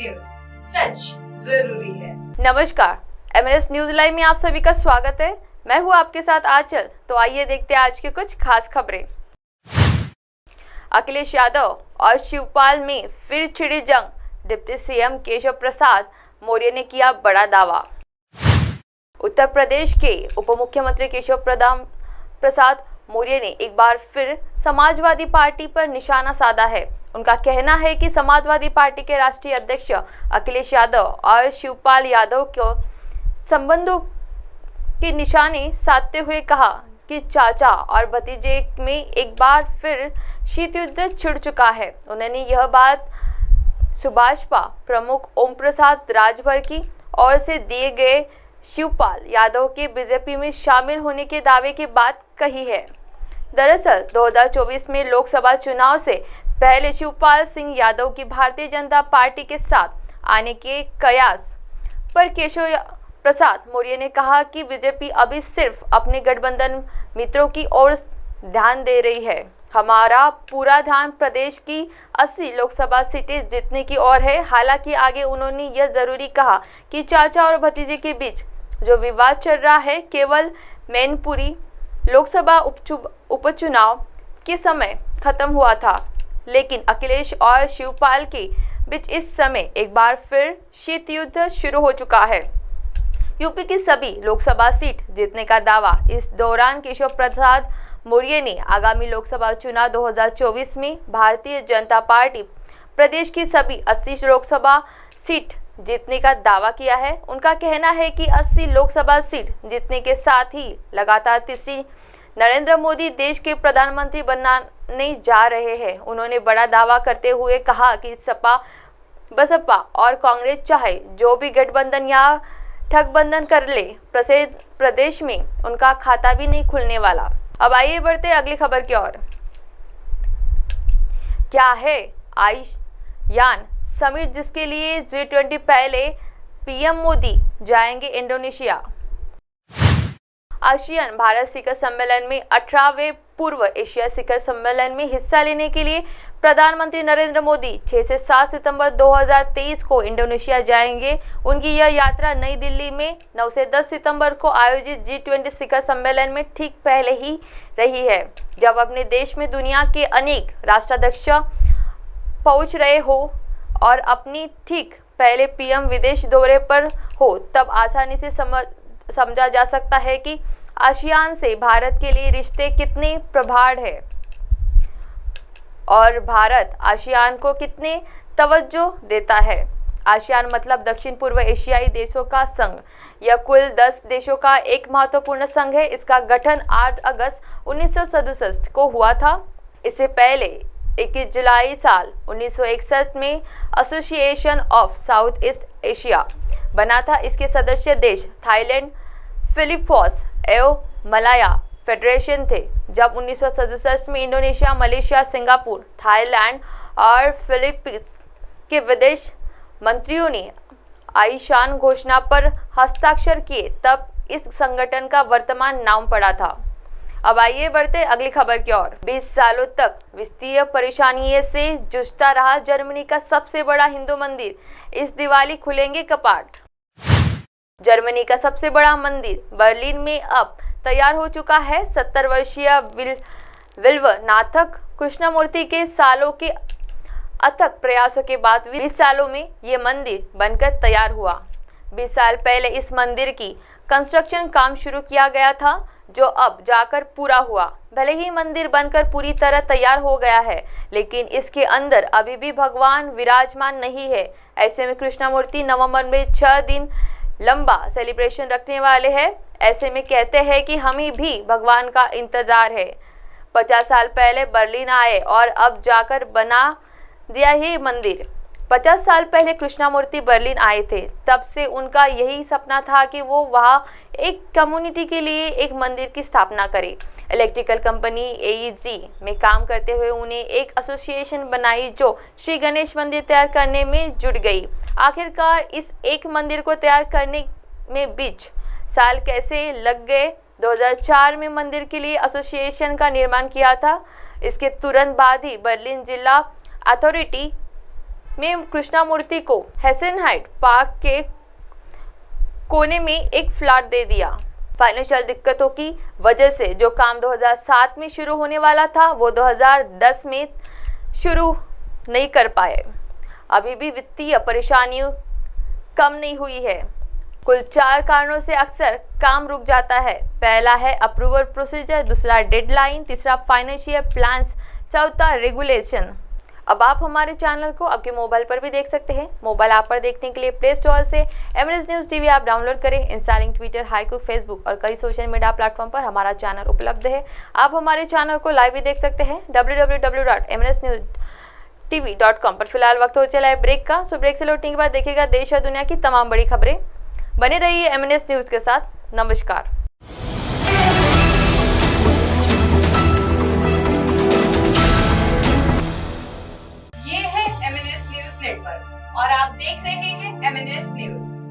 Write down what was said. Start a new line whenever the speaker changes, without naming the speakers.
News, सच जरूरी है।
नमस्कार, MLS न्यूज लाइव में आप सभी का स्वागत है। मैं हूँ आपके साथ आंचल। तो आइए देखते हैं आज की कुछ खास खबरें। अखिलेश यादव और शिवपाल में फिर छिड़ी जंग। डिप्टी सीएम केशव प्रसाद मौर्य ने किया बड़ा दावा। उत्तर प्रदेश के उप मुख्यमंत्री केशव प्रसाद मौर्य ने एक बार फिर समाजवादी पार्टी पर निशाना साधा है। उनका कहना है कि समाजवादी पार्टी के राष्ट्रीय अध्यक्ष अखिलेश यादव और शिवपाल यादव को संबंधों के निशाने साधते हुए कहा कि चाचा और भतीजे में एक बार फिर शीत युद्ध छिड़ चुका है। उन्होंने यह बात सुभाषपा प्रमुख ओम प्रसाद राजभर की ओर से दिए गए शिवपाल यादव के बीजेपी में शामिल होने के दावे की बात कही है। दरअसल 2024 में लोकसभा चुनाव से पहले शिवपाल सिंह यादव की भारतीय जनता पार्टी के साथ आने के कयास पर केशव प्रसाद मौर्य ने कहा कि बीजेपी अभी सिर्फ अपने गठबंधन मित्रों की ओर ध्यान दे रही है। हमारा पूरा ध्यान प्रदेश की 80 लोकसभा सीटें जीतने की ओर है। हालांकि आगे उन्होंने यह जरूरी कहा कि चाचा और भतीजे के बीच जो विवाद चल रहा है केवल मैनपुरी लोकसभा उपचुनाव के समय खत्म हुआ था, लेकिन अखिलेश और शिवपाल के बीच इस समय एक बार फिर शीत युद्ध शुरू हो चुका है। यूपी की सभी लोकसभा सीट जीतने का दावा इस दौरान केशव प्रसाद मौर्य ने आगामी लोकसभा चुनाव 2024 में भारतीय जनता पार्टी प्रदेश की सभी 80 लोकसभा सीट जीतने का दावा किया है। उनका कहना है कि 80 लोकसभा सीट जीतने के साथ ही लगातार तीसरी नरेंद्र मोदी देश के प्रधानमंत्री बनने जा रहे हैं। उन्होंने बड़ा दावा करते हुए कहा कि सपा बसपा और कांग्रेस चाहे जो भी गठबंधन या ठगबंधन कर ले, प्रदेश में उनका खाता भी नहीं खुलने वाला। अब आइए बढ़ते अगली खबर की ओर। क्या है आसियान समिट जिसके लिए G20 पहले पीएम मोदी जाएंगे इंडोनेशिया। आसियान भारत शिखर सम्मेलन में 18वें पूर्व एशिया शिखर सम्मेलन में हिस्सा लेने के लिए प्रधानमंत्री नरेंद्र मोदी 6 से 7 सितंबर 2023 को इंडोनेशिया जाएंगे। उनकी यह यात्रा नई दिल्ली में 9 से 10 सितंबर को आयोजित G20 शिखर सम्मेलन में ठीक पहले ही रही है, जब अपने देश में दुनिया के अनेक राष्ट्राध्यक्ष पहुंच रहे हो और अपनी ठीक पहले पीएम विदेश दौरे पर हो, तब आसानी से समझा जा सकता है कि आसियान से भारत के लिए रिश्ते कितने प्रगाढ़ है और भारत आसियान को कितने तवज्जो देता है। आसियान मतलब दक्षिण पूर्व एशियाई देशों का संघ। यह कुल 10 देशों का एक महत्वपूर्ण संघ है। इसका गठन 8 अगस्त 1967 को हुआ था। इससे पहले 21 जुलाई साल 1961 में association of south east Asia बना था। इसके सदस्य देश थाईलैंड, फिलीपींस एवं मलाया फेडरेशन थे। जब 1967 में इंडोनेशिया, मलेशिया, सिंगापुर, थाईलैंड और फिलीपींस के विदेश मंत्रियों ने आसियान घोषणा पर हस्ताक्षर किए, तब इस संगठन का वर्तमान नाम पड़ा था। अब आइए बढ़ते अगली खबर की ओर। 20 सालों तक वित्तीय परेशानियों से जूझता रहा जर्मनी का सबसे बड़ा हिंदू मंदिर, इस दिवाली खुलेंगे कपाट। जर्मनी का सबसे बड़ा मंदिर बर्लिन में अब तैयार हो चुका है। 70 वर्षीय विल्वनाथक कृष्णमूर्ति के सालों के अथक प्रयासों के बाद 20 सालों में ये मंदिर बनकर तैयार हुआ। 20 साल पहले इस मंदिर की कंस्ट्रक्शन काम शुरू किया गया था, जो अब जाकर पूरा हुआ। भले ही मंदिर बनकर पूरी तरह तैयार हो गया है, लेकिन इसके अंदर अभी भी भगवान विराजमान नहीं है। ऐसे में कृष्णमूर्ति नवंबर में 6 दिन लंबा सेलिब्रेशन रखने वाले हैं। ऐसे में कहते हैं कि हमें भी भगवान का इंतजार है। 50 साल पहले बर्लिन आए और अब जाकर बना दिया ही मंदिर। 50 साल पहले कृष्णमूर्ति बर्लिन आए थे, तब से उनका यही सपना था कि वो वहाँ एक कम्युनिटी के लिए एक मंदिर की स्थापना करें। इलेक्ट्रिकल कंपनी AEG में काम करते हुए उन्हें एक एसोसिएशन बनाई जो श्री गणेश मंदिर तैयार करने में जुट गई। आखिरकार इस एक मंदिर को तैयार करने में 20 साल कैसे लग गए। 2004 में मंदिर के लिए एसोसिएशन का निर्माण किया था। इसके तुरंत बाद ही बर्लिन जिला अथॉरिटी में कृष्णामूर्ति को हैसन हाइट पार्क के कोने में एक फ्लैट दे दिया। फाइनेंशियल दिक्कतों की वजह से जो काम 2007 में शुरू होने वाला था वो 2010 में शुरू नहीं कर पाए। अभी भी वित्तीय परेशानियों कम नहीं हुई है। कुल 4 कारणों से अक्सर काम रुक जाता है। पहला है अप्रूवल प्रोसीजर, दूसरा डेडलाइन, तीसरा फाइनेंशियल प्लान्स, चौथा रेगुलेशन। अब आप हमारे चैनल को आपके मोबाइल पर भी देख सकते हैं। मोबाइल ऐप पर देखने के लिए प्ले स्टोर से MNS news TV app download करें। इंस्टाग्राम, ट्विटर, हाइकू, फेसबुक और कई सोशल मीडिया प्लेटफॉर्म पर हमारा चैनल उपलब्ध है। आप हमारे चैनल को लाइव भी देख सकते हैं www.mnsnewstv.com पर। फिलहाल वक्त हो चला है ब्रेक का, सो ब्रेक से लौटने के बाद देखिएगा देश और दुनिया की तमाम बड़ी खबरें। बने रहिए MNS न्यूज़ के साथ। नमस्कार।
ये है MNS न्यूज नेटवर्क और आप देख रहे हैं MNS न्यूज।